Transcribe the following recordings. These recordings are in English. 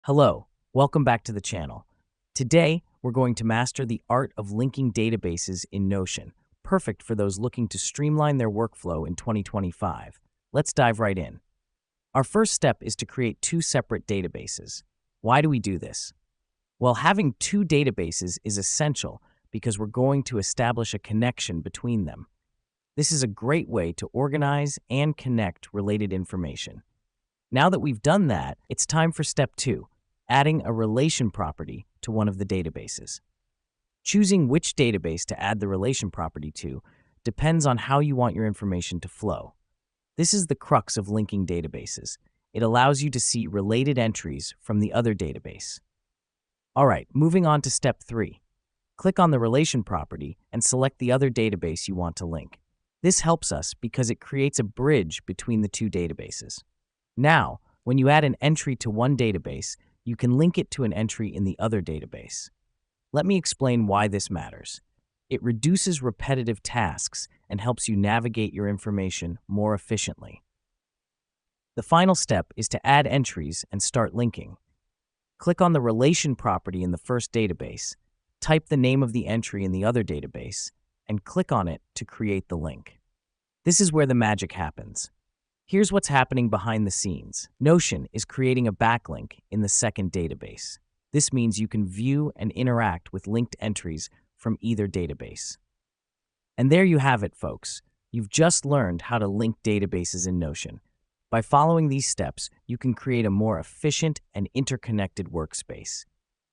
Hello, welcome back to the channel. Today, we're going to master the art of linking databases in Notion, perfect for those looking to streamline their workflow in 2025. Let's dive right in. Our first step is to create two separate databases. Why do we do this? Well, having two databases is essential because we're going to establish a connection between them. This is a great way to organize and connect related information. Now that we've done that, it's time for step 2, adding a relation property to one of the databases. Choosing which database to add the relation property to depends on how you want your information to flow. This is the crux of linking databases. It allows you to see related entries from the other database. All right, moving on to step 3. Click on the relation property and select the other database you want to link. This helps us because it creates a bridge between the two databases. Now, when you add an entry to one database, you can link it to an entry in the other database. Let me explain why this matters. It reduces repetitive tasks and helps you navigate your information more efficiently. The final step is to add entries and start linking. Click on the relation property in the first database, type the name of the entry in the other database, and click on it to create the link. This is where the magic happens. Here's what's happening behind the scenes. Notion is creating a backlink in the second database. This means you can view and interact with linked entries from either database. And there you have it, folks. You've just learned how to link databases in Notion. By following these steps, you can create a more efficient and interconnected workspace.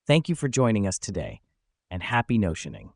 Thank you for joining us today, and happy Notioning.